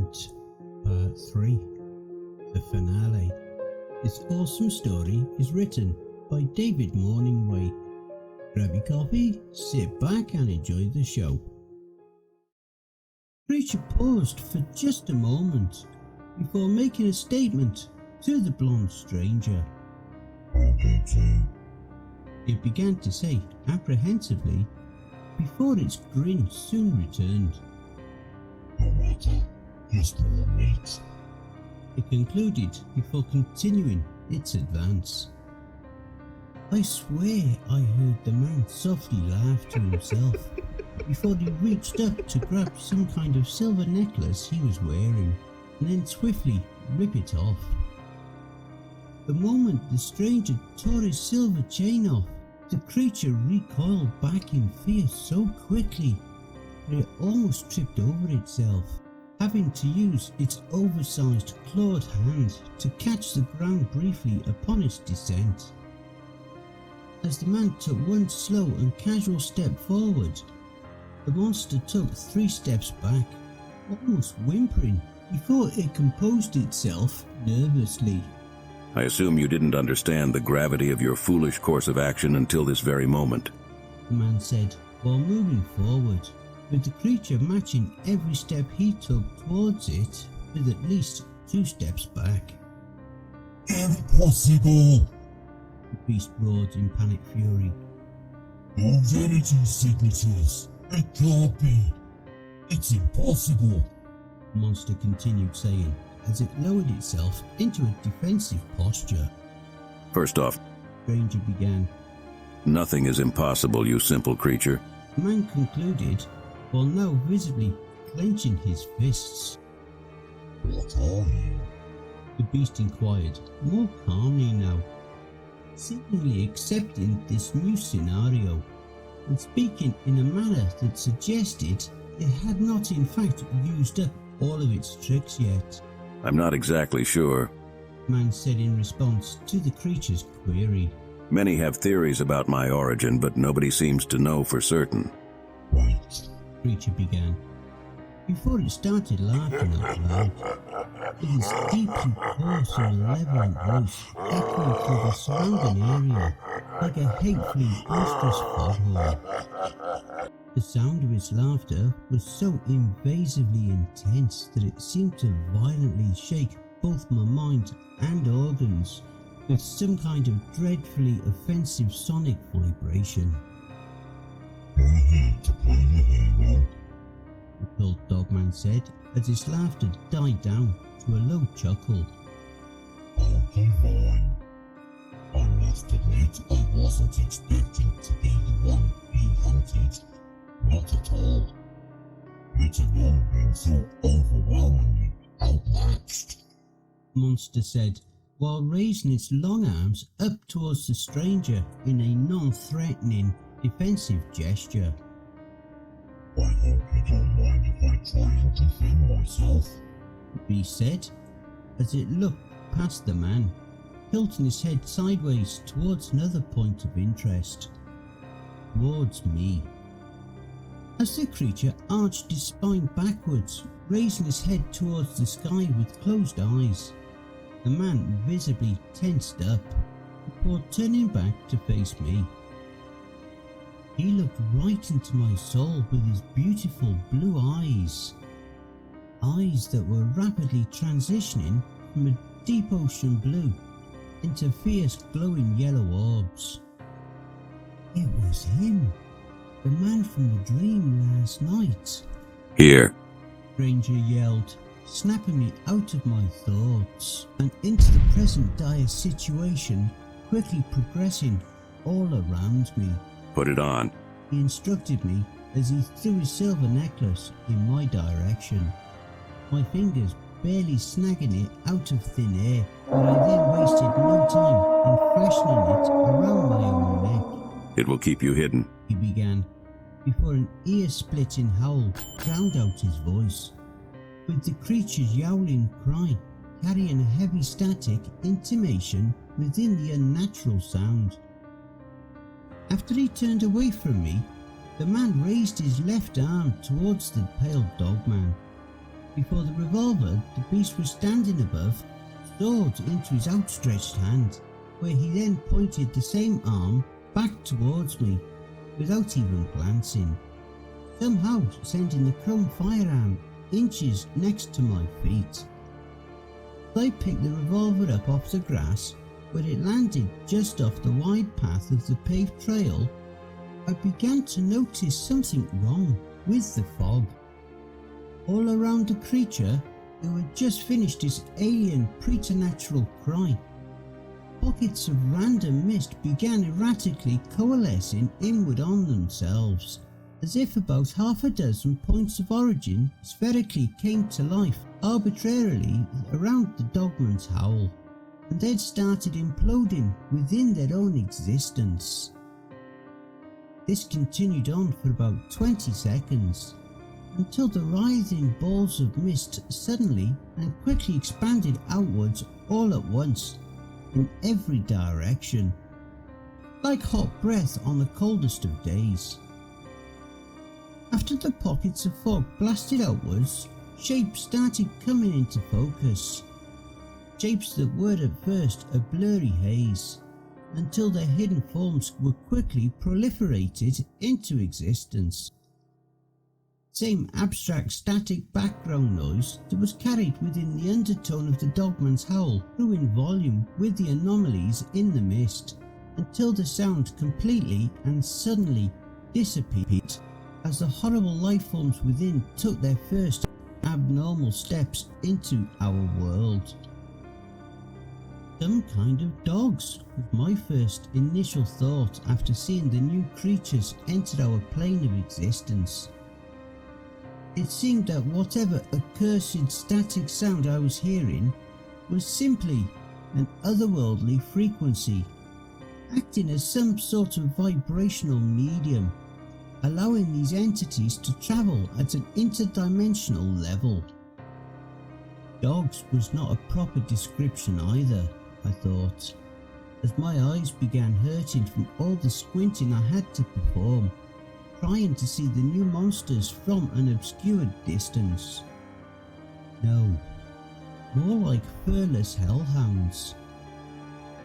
Ambient, Part 3, The Finale. This awesome story is written by David Morningway. Grab your coffee, sit back and enjoy the show. Creature paused for just a moment before making a statement to the blonde stranger. It began to say apprehensively before its grin soon returned. No matter, just more meat. It concluded before continuing its advance. I swear I heard the man softly laugh to himself before he reached up to grab some kind of silver necklace he was wearing and then swiftly rip it off. The moment the stranger tore his silver chain off, the creature recoiled back in fear so quickly that it almost tripped over itself, having to use its oversized clawed hand to catch the ground briefly upon its descent. As the man took one slow and casual step forward, the monster took 3 steps back, almost whimpering, before it composed itself nervously. I assume you didn't understand the gravity of your foolish course of action until this very moment. The man said, while moving forward, with the creature matching every step he took towards it with at least 2 steps back. Impossible! The beast roared in panic fury. Those energy signatures! It can't be! It's impossible! The monster continued saying as it lowered itself into a defensive posture. First off, the stranger began. Nothing is impossible, you simple creature. The man concluded, while now visibly clenching his fists. What are you? The beast inquired, more calmly now, seemingly accepting this new scenario and speaking in a manner that suggested it had not in fact used up all of its tricks yet. I'm not exactly sure, the man said in response to the creature's query. Many have theories about my origin, but nobody seems to know for certain. Wait. The creature began, before it started laughing out loud, with its deeply hoarse and malevolent voice echoing through the surrounding area like a hatefully boisterous foghorn. The sound of its laughter was so invasively intense that it seemed to violently shake both my mind and organs with some kind of dreadfully offensive sonic vibration. You're here to play the hero, the old dogman said as its laughter died down to a low chuckle. Okay, fine. I must admit I wasn't expecting to be the one being hunted. Not at all. Let alone being so overwhelmingly outmatched. The monster said, while raising its long arms up towards the stranger in a non-threatening, defensive gesture. I hope you don't mind if I try and defend myself, the beast said, as it looked past the man, tilting its head sideways towards another point of interest. Towards me. As the creature arched its spine backwards, raising his head towards the sky with closed eyes, the man visibly tensed up before turning back to face me. He looked right into my soul with his beautiful blue eyes. Eyes that were rapidly transitioning from a deep ocean blue into fierce glowing yellow orbs. It was him. The man from the dream last night. Here. The stranger yelled, snapping me out of my thoughts and into the present dire situation quickly progressing all around me. Put it on. He instructed me as he threw his silver necklace in my direction, my fingers barely snagging it out of thin air, but I then wasted no time in fashioning it around my own neck. It will keep you hidden, he began, before an ear-splitting howl drowned out his voice, with the creature's yowling cry carrying a heavy static intimation within the unnatural sound. After he turned away from me, the man raised his left arm towards the pale dogman, before the revolver the beast was standing above soared into his outstretched hand, where he then pointed the same arm back towards me without even glancing, somehow sending the chrome firearm inches next to my feet. I picked the revolver up off the grass, where it landed just off the wide path of the paved trail. I began to notice something wrong with the fog. All around the creature who had just finished its alien preternatural cry, pockets of random mist began erratically coalescing inward on themselves, as if about half a dozen points of origin spherically came to life arbitrarily around the dogman's howl, and then started imploding within their own existence. This continued on for about 20 seconds, until the writhing balls of mist suddenly and quickly expanded outwards all at once, in every direction, like hot breath on the coldest of days. After the pockets of fog blasted outwards, shapes started coming into focus. Shapes that were at first a blurry haze, until their hidden forms were quickly proliferated into existence. Same abstract static background noise that was carried within the undertone of the dogman's howl grew in volume with the anomalies in the mist, until the sound completely and suddenly disappeared as the horrible lifeforms within took their first abnormal steps into our world. Some kind of dogs was my first initial thought after seeing the new creatures enter our plane of existence. It seemed that whatever accursed static sound I was hearing was simply an otherworldly frequency, acting as some sort of vibrational medium, allowing these entities to travel at an interdimensional level. Dogs was not a proper description either, I thought, as my eyes began hurting from all the squinting I had to perform, trying to see the new monsters from an obscured distance. No, more like furless hellhounds.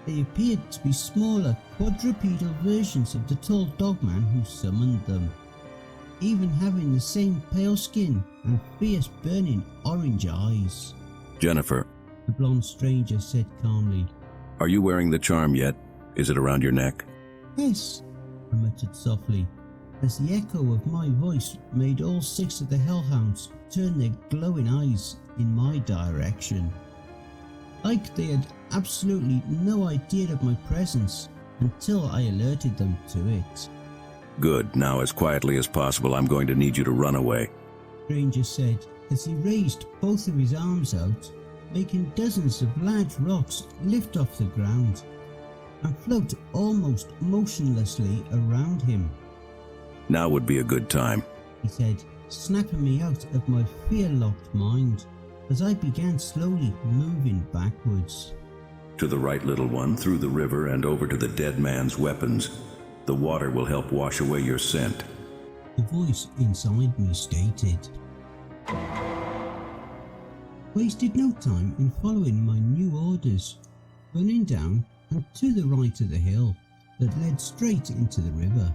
They appeared to be smaller, quadrupedal versions of the tall dogman who summoned them, even having the same pale skin and fierce burning orange eyes. Jennifer, The blonde stranger said calmly. are you wearing the charm yet? Is it around your neck? Yes, I muttered softly, as the echo of my voice made all 6 of the hellhounds turn their glowing eyes in my direction, like they had absolutely no idea of my presence until I alerted them to it. Good. Now, as quietly as possible, I'm going to need you to run away. The stranger said as he raised both of his arms out, making dozens of large rocks lift off the ground and float almost motionlessly around him. Now would be a good time. He said, snapping me out of my fear-locked mind as I began slowly moving backwards. To the right, little one, through the river and over to the dead man's weapons. The water will help wash away your scent. The voice inside me stated. Wasted no time in following my new orders, running down and to the right of the hill that led straight into the river.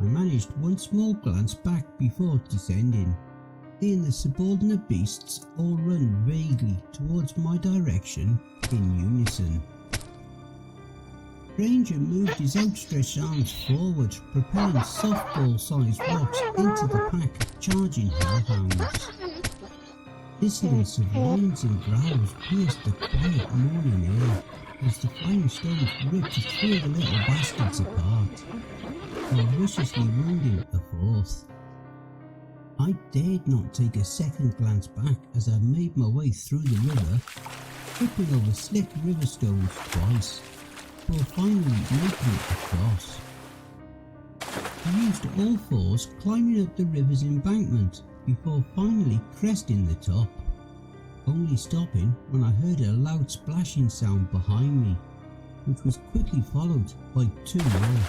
I managed one small glance back before descending, seeing the subordinate beasts all run vaguely towards my direction in unison. The ranger moved his outstretched arms forward, propelling softball-sized rocks into the pack of charging hellhounds. Dissonance of whines and growls pierced the quiet morning air as the flying stones ripped through the little bastards apart, while viciously wounding a fourth. I dared not take a second glance back as I made my way through the river, tripping over slick river stones twice, before finally making it across. I used all fours climbing up the river's embankment before finally cresting the top, only stopping when I heard a loud splashing sound behind me, which was quickly followed by 2 more.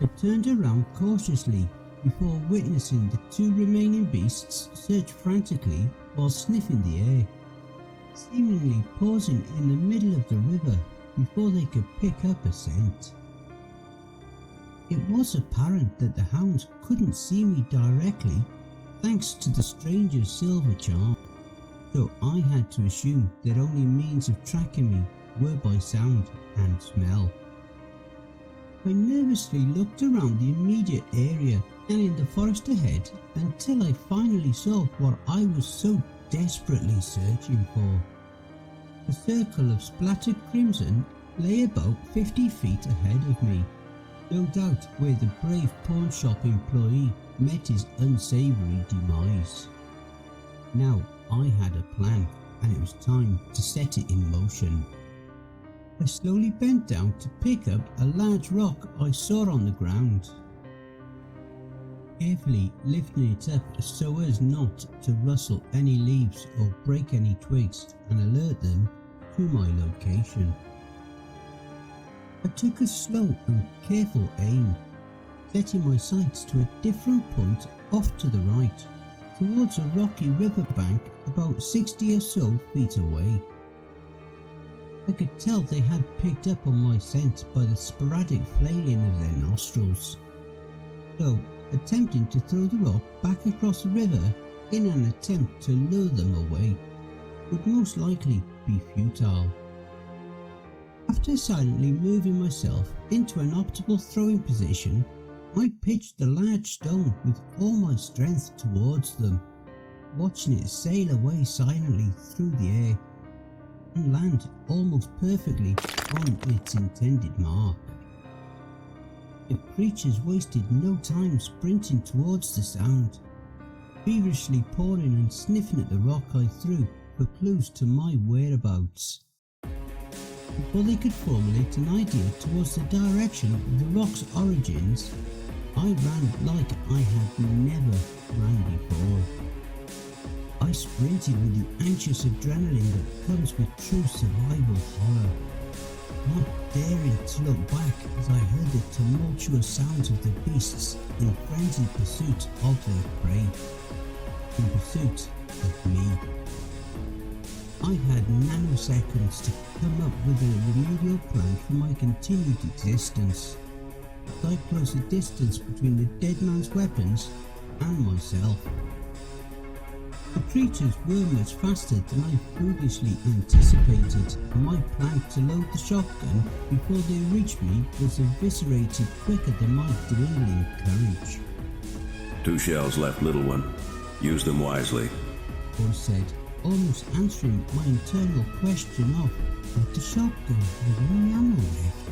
I turned around cautiously before witnessing the two remaining beasts search frantically while sniffing the air, seemingly pausing in the middle of the river before they could pick up a scent. It was apparent that the hounds couldn't see me directly thanks to the stranger's silver charm, so I had to assume their only means of tracking me were by sound and smell. I nervously looked around the immediate area and in the forest ahead until I finally saw what I was so desperately searching for. A circle of splattered crimson lay about 50 feet ahead of me, no doubt where the brave pawn shop employee met his unsavoury demise. Now I had a plan, and it was time to set it in motion. I slowly bent down to pick up a large rock I saw on the ground, carefully lifting it up so as not to rustle any leaves or break any twigs and alert them to my location. I took a slow and careful aim, setting my sights to a different point off to the right, towards a rocky riverbank about 60 or so feet away. I could tell they had picked up on my scent by the sporadic flailing of their nostrils, so attempting to throw the rock back across the river in an attempt to lure them away would most likely be futile. After silently moving myself into an optimal throwing position, I pitched the large stone with all my strength towards them, watching it sail away silently through the air and land almost perfectly on its intended mark. The creatures wasted no time sprinting towards the sound, feverishly pawing and sniffing at the rock I threw for clues to my whereabouts. Before they could formulate an idea towards the direction of the rock's origins, I ran like I had never ran before. I sprinted with the anxious adrenaline that comes with true survival horror, not daring to look back as I heard the tumultuous sounds of the beasts in frenzied pursuit of their prey, in pursuit of me. I had nanoseconds to come up with a remedial plan for my continued existence. I closed the distance between the dead man's weapons and myself. The creatures were much faster than I previously anticipated, and my plan to load the shotgun before they reached me was eviscerated quicker than my dwindling courage. 2 shells left, little one. Use them wisely. I said, almost answering my internal question of would the shotgun have any ammo left.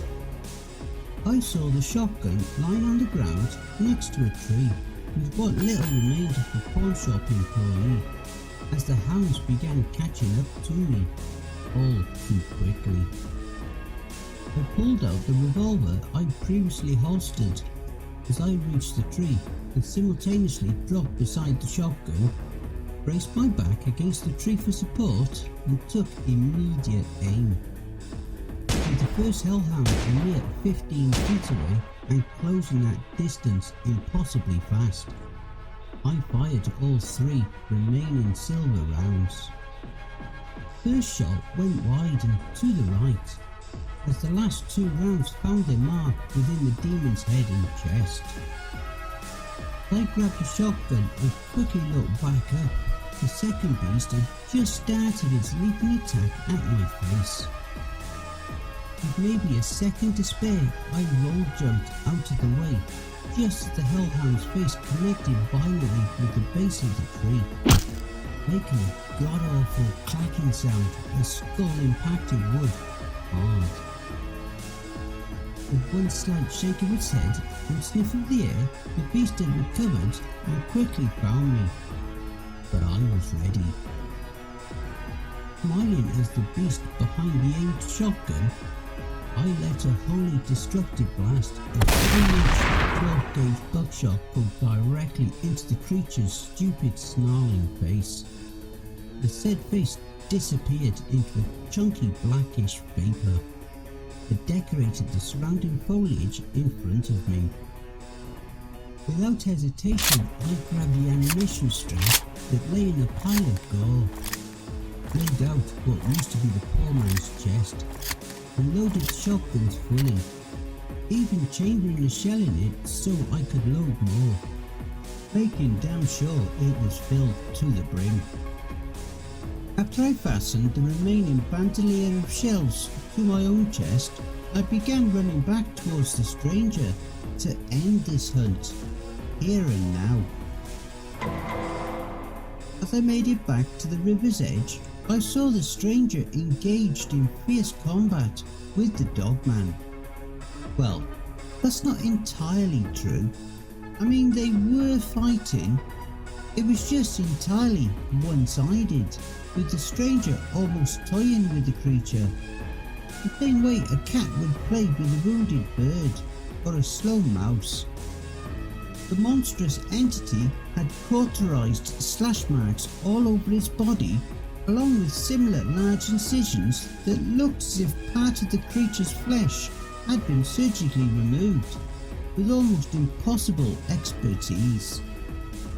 I saw the shotgun lying on the ground next to a tree, with what little remained of the pawn shop employee, as the hounds began catching up to me, all too quickly. I pulled out the revolver I'd previously holstered as I reached the tree and simultaneously dropped beside the shotgun, braced my back against the tree for support and took immediate aim. With the first hellhound a mere 15 feet away and closing that distance impossibly fast, I fired all 3 remaining silver rounds. First shot went wide and to the right, as the last 2 rounds found their mark within the demon's head and chest. I grabbed the shotgun and quickly looked back up. The second beast had just started its leaping attack at my face. With maybe a second to spare, I roll jumped out of the way, just as the hellhound's face connected violently with the base of the tree, making a god-awful clacking sound as skull impacted wood hard. With one slight shake of its head and sniff of the air, the beast had recovered and quickly found me. But I was ready. Smiling as the beast behind the aimed shotgun, I let a wholly destructive blast of 3-inch 12-gauge buckshot go directly into the creature's stupid snarling face. The said face disappeared into a chunky blackish vapour that decorated the surrounding foliage in front of me. Without hesitation, I grabbed the ammunition strap that lay in a pile of gore, laid out what used to be the poor man's chest, and loaded shotguns fully, even chambering a shell in it so I could load more, making damn sure it was filled to the brim. After I fastened the remaining bandolier of shells to my own chest, I began running back towards the stranger to end this hunt, here and now. As I made it back to the river's edge, I saw the stranger engaged in fierce combat with the dogman. Well, that's not entirely true. I mean, they were fighting. It was just entirely one-sided, with the stranger almost toying with the creature, the same way a cat would play with a wounded bird or a slow mouse. The monstrous entity had cauterized slash marks all over its body, along with similar large incisions that looked as if part of the creature's flesh had been surgically removed, with almost impossible expertise,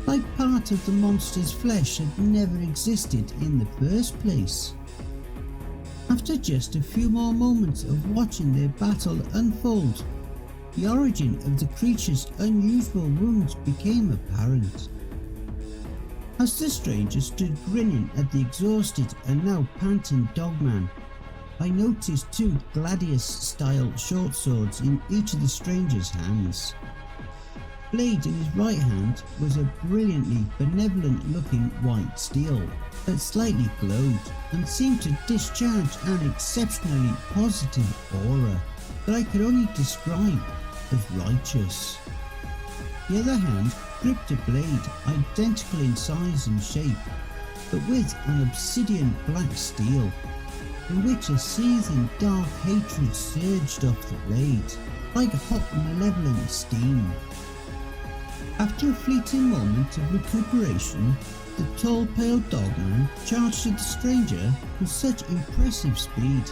like part of the monster's flesh had never existed in the first place. After just a few more moments of watching their battle unfold, the origin of the creature's unusual wounds became apparent. As the stranger stood grinning at the exhausted and now panting dogman, I noticed two gladius-style short swords in each of the stranger's hands. The blade in his right hand was a brilliantly benevolent-looking white steel that slightly glowed and seemed to discharge an exceptionally positive aura that I could only describe as righteous. The other hand gripped a blade identical in size and shape, but with an obsidian black steel, in which a seething dark hatred surged off the blade, like hot malevolent steam. After a fleeting moment of recuperation, the tall pale dogman charged at the stranger with such impressive speed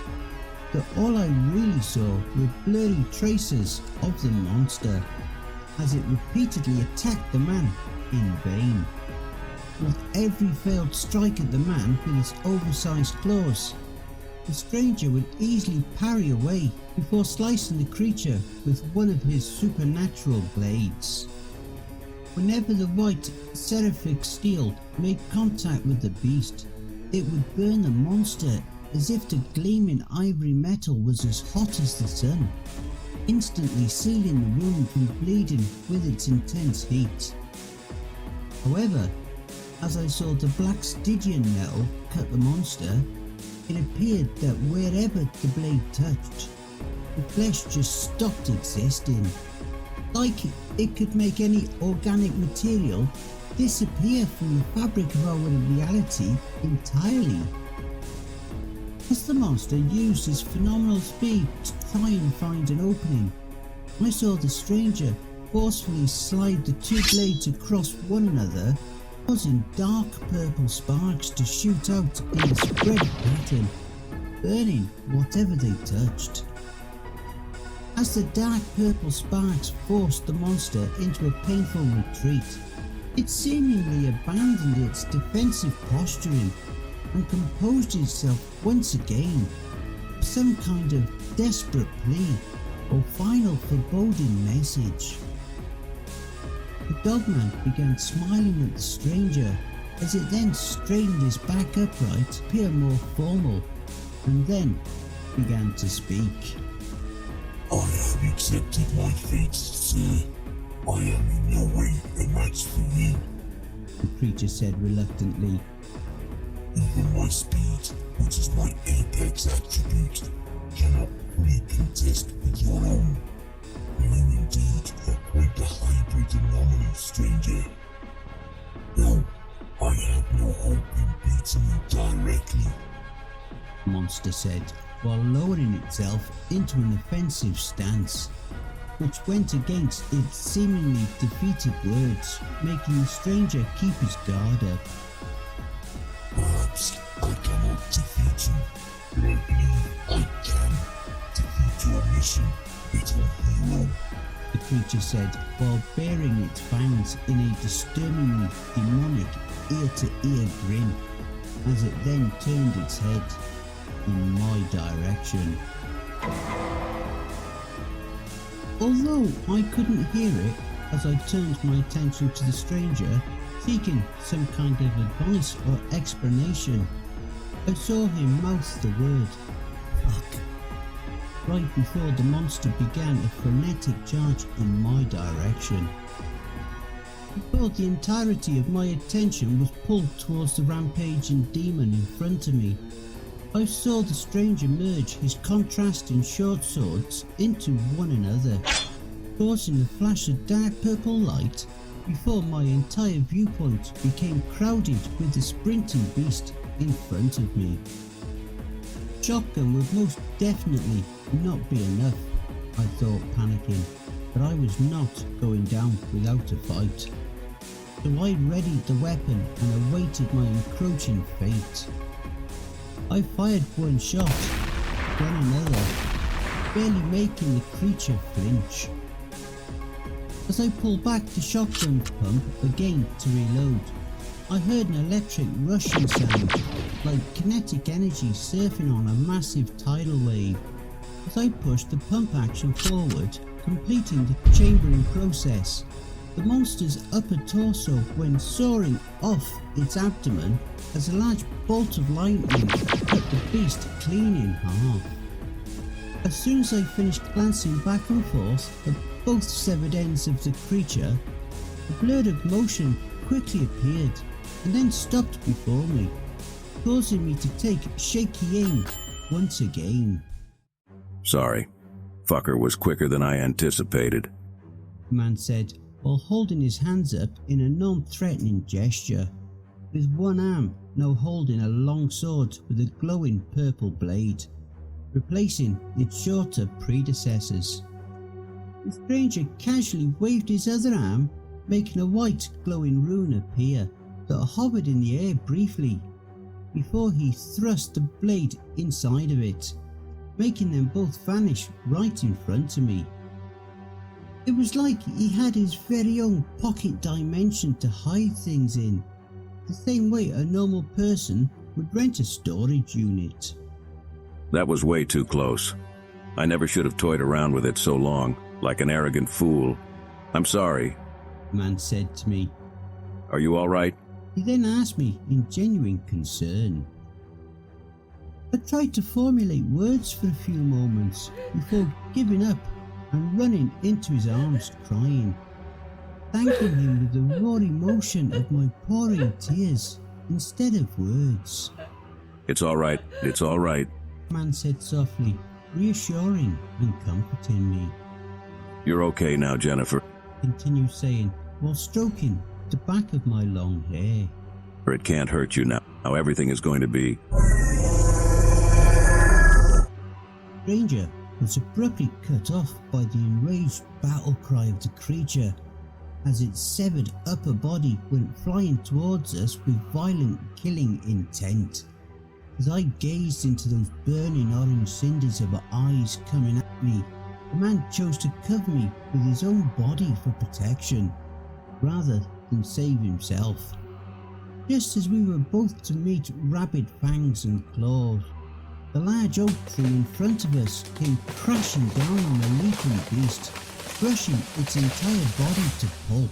that all I really saw were blurry traces of the monster, as it repeatedly attacked the man in vain. With every failed strike at the man with its oversized claws, the stranger would easily parry away before slicing the creature with one of his supernatural blades. Whenever the white seraphic steel made contact with the beast, it would burn the monster as if the gleaming ivory metal was as hot as the sun, instantly sealing the wound from bleeding with its intense heat. However, as I saw the black Stygian metal cut the monster, it appeared that wherever the blade touched, the flesh just stopped existing, like it could make any organic material disappear from the fabric of our reality entirely. As the monster used his phenomenal speed to try and find an opening, I saw the stranger forcefully slide the two blades across one another, causing dark purple sparks to shoot out in a spread pattern, burning whatever they touched. As the dark purple sparks forced the monster into a painful retreat, it seemingly abandoned its defensive posturing and composed itself once again, some kind of desperate plea or final foreboding message. The dogman began smiling at the stranger as it then straightened his back upright to appear more formal, and then began to speak. I have accepted my fate, sir. I am in no way a match for you. The creature said reluctantly. Even my speed, which is my apex attribute, cannot fully contest with your own. You indeed are quite a hybrid anomaly, stranger. No, I have no hope in beating you directly, the monster said, while lowering itself into an offensive stance, which went against its seemingly defeated words, making the stranger keep his guard up. Perhaps I cannot defeat you, but I believe I can defeat your mission, little hero. The creature said while baring its fangs in a disturbingly demonic ear-to-ear grin as it then turned its head in my direction. Although I couldn't hear it as I turned my attention to the stranger, seeking some kind of advice or explanation, I saw him mouth the word "fuck" right before the monster began a frenetic charge in my direction. Before the entirety of my attention was pulled towards the rampaging demon in front of me, I saw the stranger merge his contrasting short swords into one another, causing a flash of dark purple light before my entire viewpoint became crowded with the sprinting beast in front of me. Shotgun would most definitely not be enough, I thought, panicking, but I was not going down without a fight. So I readied the weapon and awaited my encroaching fate. I fired one shot, then another, barely making the creature flinch. As I pulled back the shotgun pump again to reload, I heard an electric rushing sound, like kinetic energy surfing on a massive tidal wave. As I pushed the pump action forward, completing the chambering process, the monster's upper torso went soaring off its abdomen as a large bolt of lightning cut the beast clean in half. As soon as I finished glancing back and forth at both severed ends of the creature, a blur of motion quickly appeared and then stopped before me, causing me to take shaky aim once again. Sorry. Fucker was quicker than I anticipated, The man said while holding his hands up in a non-threatening gesture, with one arm now holding a long sword with a glowing purple blade, replacing its shorter predecessors. The stranger casually waved his other arm, making a white glowing rune appear that hovered in the air briefly, before he thrust the blade inside of it, making them both vanish right in front of me. It was like he had his very own pocket dimension to hide things in, the same way a normal person would rent a storage unit. That was way too close. I never should have toyed around with it so long, like an arrogant fool. I'm sorry, The man said to me. Are you all right? He then asked me in genuine concern. I tried to formulate words for a few moments before giving up and running into his arms crying, thanking him with the raw emotion of my pouring tears instead of words. It's all right. It's all right. The man said softly, reassuring and comforting me. You're okay now, Jennifer. Continued saying while stroking the back of my long hair. Or it can't hurt you now. Now everything is going to be... Stranger was abruptly cut off by the enraged battle cry of the creature as its severed upper body went flying towards us with violent killing intent. As I gazed into those burning orange cinders of eyes coming at me, the man chose to cover me with his own body for protection, rather than save himself. Just as we were both to meet rabid fangs and claws, the large oak tree in front of us came crashing down on the leaping beast, crushing its entire body to pulp,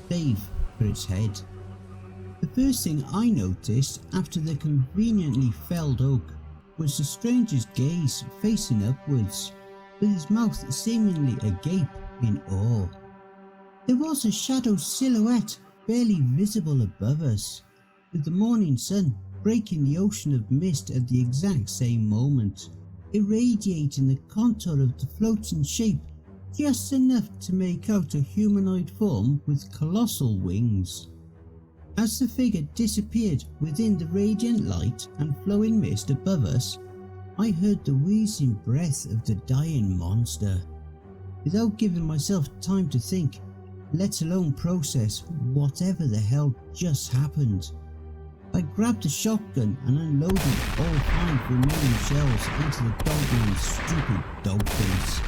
save for its head. The first thing I noticed after the conveniently felled oak was the stranger's gaze facing upwards, with his mouth seemingly agape in awe. There was a shadow silhouette barely visible above us, with the morning sun breaking the ocean of mist at the exact same moment, irradiating the contour of the floating shape just enough to make out a humanoid form with colossal wings. As the figure disappeared within the radiant light and flowing mist above us, I heard the wheezing breath of the dying monster. Without giving myself time to think, let alone process whatever the hell just happened, I grabbed a shotgun and unloaded all 5 remaining shells into the dogman's stupid dog face,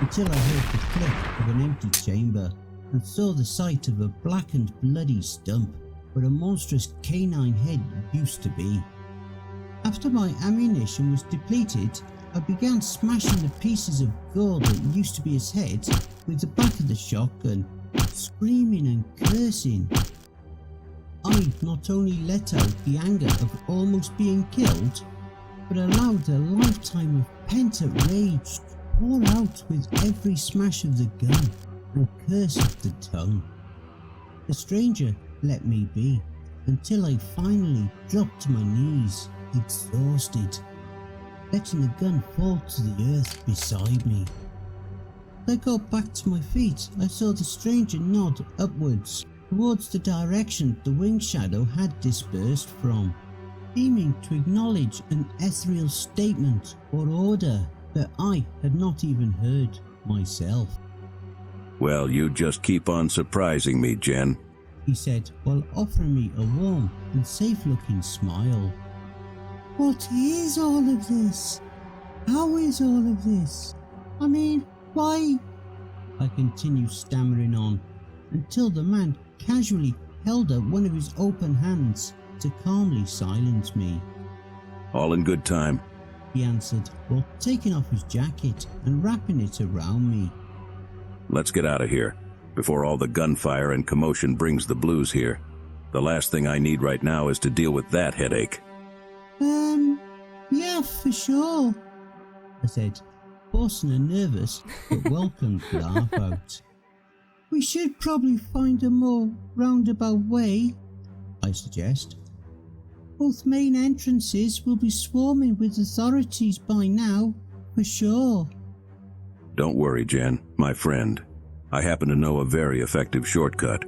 until I heard the click of an empty chamber and saw the sight of a blackened bloody stump where a monstrous canine head used to be. After my ammunition was depleted, I began smashing the pieces of gold that used to be his head with the back of the shotgun, screaming and cursing. I not only let out the anger of almost being killed, but allowed a lifetime of pent-up rage to pour out with every smash of the gun and curse of the tongue. The stranger let me be until I finally dropped to my knees, exhausted, letting the gun fall to the earth beside me. As I got back to my feet, I saw the stranger nod upwards towards the direction the wing shadow had dispersed from, seeming to acknowledge an ethereal statement or order that I had not even heard myself. Well, you just keep on surprising me, Jen, he said while offering me a warm and safe-looking smile. What is all of this? How is all of this? I mean, why? I continued stammering on until the man casually held up one of his open hands to calmly silence me. All in good time, he answered while taking off his jacket and wrapping it around me. Let's get out of here before all the gunfire and commotion brings the blues here. The last thing I need right now is to deal with that headache. Yeah, for sure, I said, forcing a nervous but welcomed laugh out. We should probably find a more roundabout way, I suggest. Both main entrances will be swarming with authorities by now, for sure. Don't worry, Jen, my friend. I happen to know a very effective shortcut,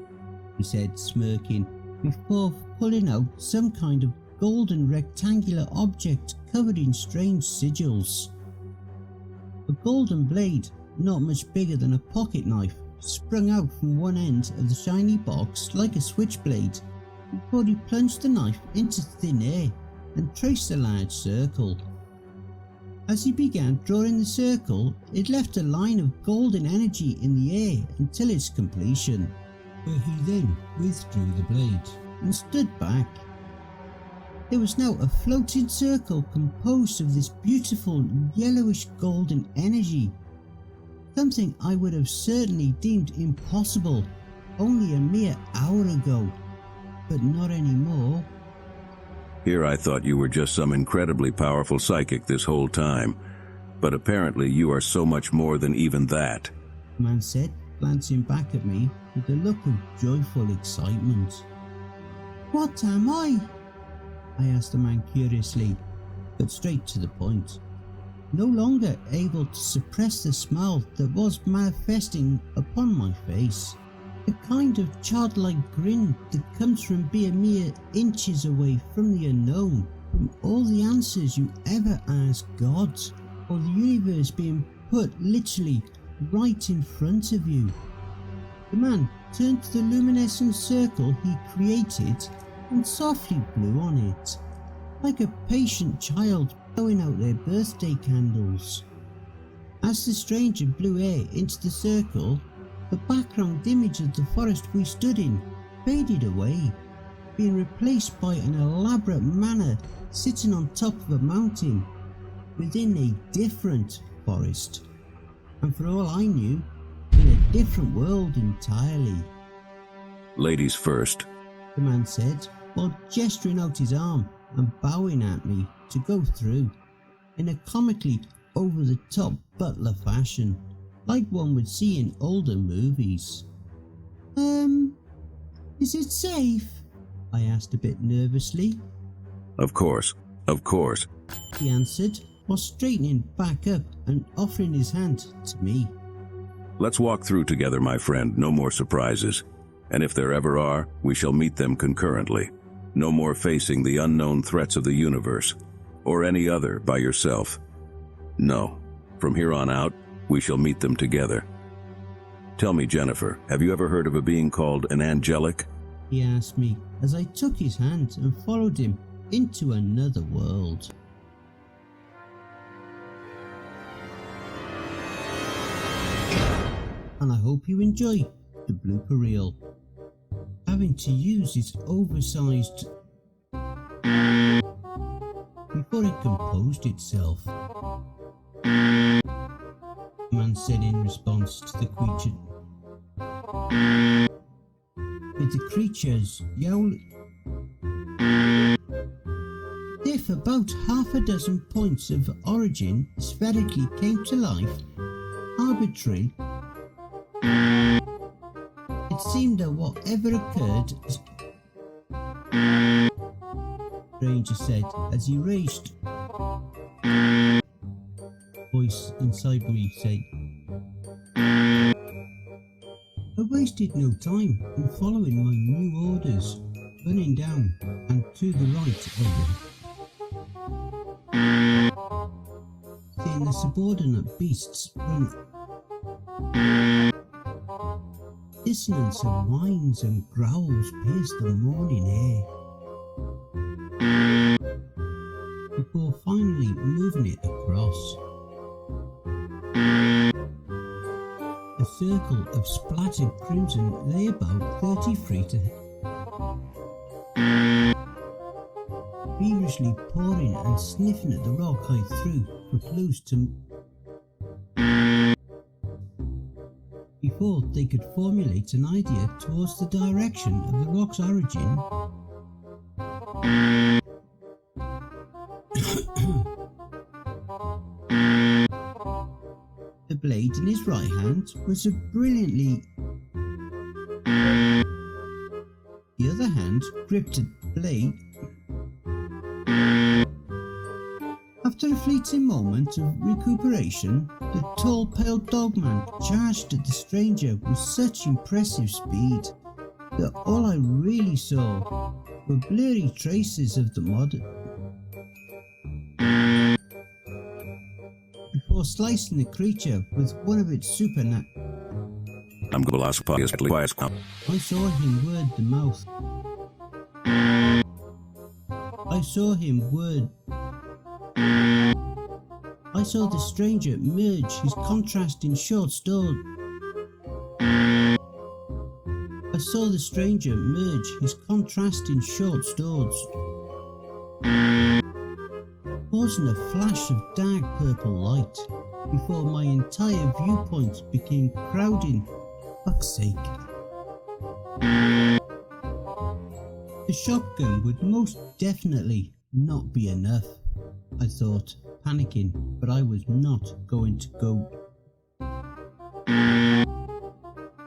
he said, smirking, before pulling out some kind of golden rectangular object covered in strange sigils. A golden blade, not much bigger than a pocket knife, sprung out from one end of the shiny box like a switchblade before he plunged the knife into thin air and traced a large circle. As he began drawing the circle, it left a line of golden energy in the air until its completion, where he then withdrew the blade and stood back. There was now a floating circle composed of this beautiful yellowish golden energy, something I would have certainly deemed impossible only a mere hour ago, but not anymore. Here I thought you were just some incredibly powerful psychic this whole time, but apparently you are so much more than even that, the man said, glancing back at me with a look of joyful excitement. What am I? I asked the man curiously, but straight to the point, no longer able to suppress the smile that was manifesting upon my face. The kind of childlike grin that comes from being mere inches away from the unknown, from all the answers you ever ask God, or the universe being put literally right in front of you. The man turned to the luminescent circle he created and softly blew on it, like a patient child blowing out their birthday candles. As the stranger blew air into the circle, the background image of the forest we stood in faded away, being replaced by an elaborate manor sitting on top of a mountain within a different forest, and for all I knew, in a different world entirely. Ladies first, the man said, while gesturing out his arm and bowing at me to go through, in a comically over-the-top butler fashion, like one would see in older movies. Is it safe? I asked a bit nervously. Of course, he answered, while straightening back up and offering his hand to me. Let's walk through together, my friend, no more surprises. And if there ever are, we shall meet them concurrently. No more facing the unknown threats of the universe, or any other by yourself. No, from here on out, we shall meet them together. Tell me, Jennifer, have you ever heard of a being called an angelic? He asked me as I took his hand and followed him into another world. and I hope you enjoy the blooper reel. Having to use its oversized before it composed itself, the man said in response to the creature. With the creature's yowl if about half a dozen points of origin spherically came to life, arbitrary, it seemed that whatever occurred, Ranger said as he raged. Voice inside me said, I wasted no time in following my new orders, running down and to the right of them. Seeing the subordinate beasts run, dissonance of whines and growls pierced the morning air, before finally moving it across. A circle of splattered crimson lay about 30 feet ahead, feverishly pouring and sniffing at the rock I threw for clues to before they could formulate an idea towards the direction of the rock's origin. The blade in his right hand was a brilliantly. The other hand gripped a blade. After a fleeting moment of recuperation, the tall, pale dogman charged at the stranger with such impressive speed that all I really saw were blurry traces of the model. Before slicing the creature with one of its I saw him word the mouth. I saw the stranger merge his contrasting short swords. Causing a flash of dark purple light before my entire viewpoint became crowding. Fuck's sake. The shotgun would most definitely not be enough, I thought, panicking, but I was not going to go.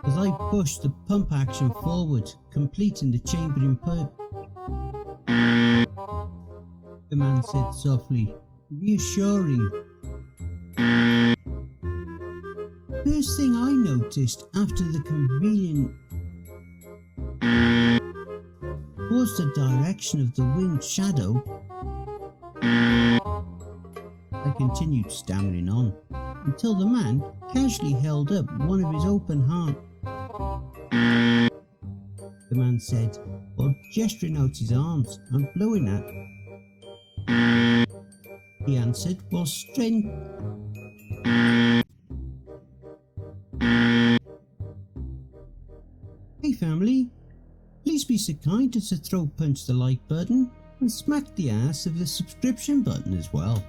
As I pushed the pump action forward, completing the chambering the man said softly, reassuring. First thing I noticed after the convenient was the direction of the winged shadow. I continued stammering on until the man casually held up one of his open heart. The man said, while gesturing out his arms and blowing at. He answered while straining. Hey family, please be so kind as to throw punch the like button and smack the ass of the subscription button as well.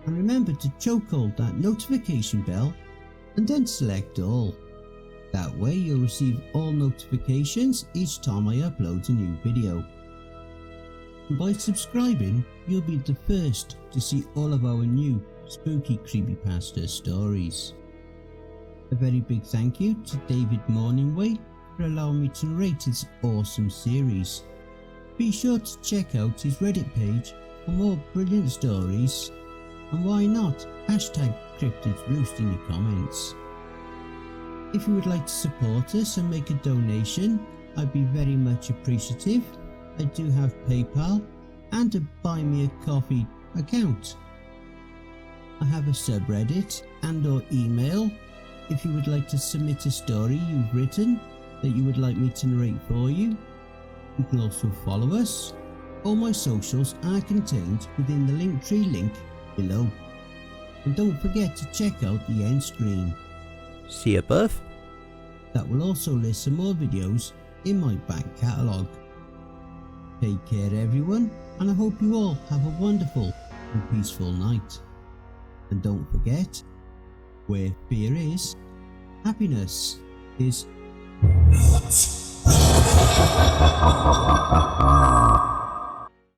And remember to chokehold that notification bell and then select all. That way you'll receive all notifications each time I upload a new video. And by subscribing, you'll be the first to see all of our new spooky creepypasta stories. A very big thank you to David Morningway for allowing me to narrate his awesome series. Be sure to check out his Reddit page for more brilliant stories, and why not #Cryptids Roost in the comments. If you would like to support us and make a donation, I'd be very much appreciative. I do have PayPal and a Buy Me a Coffee account. I have a subreddit and or email if you would like to submit a story you've written that you would like me to narrate for you. You can also follow us. All my socials are contained within the Linktree link below. And don't forget to check out the end screen. See you, Buff. that will also list some more videos in my back catalogue. Take care everyone, and I hope you all have a wonderful and peaceful night. And don't forget, where fear is, happiness is. What?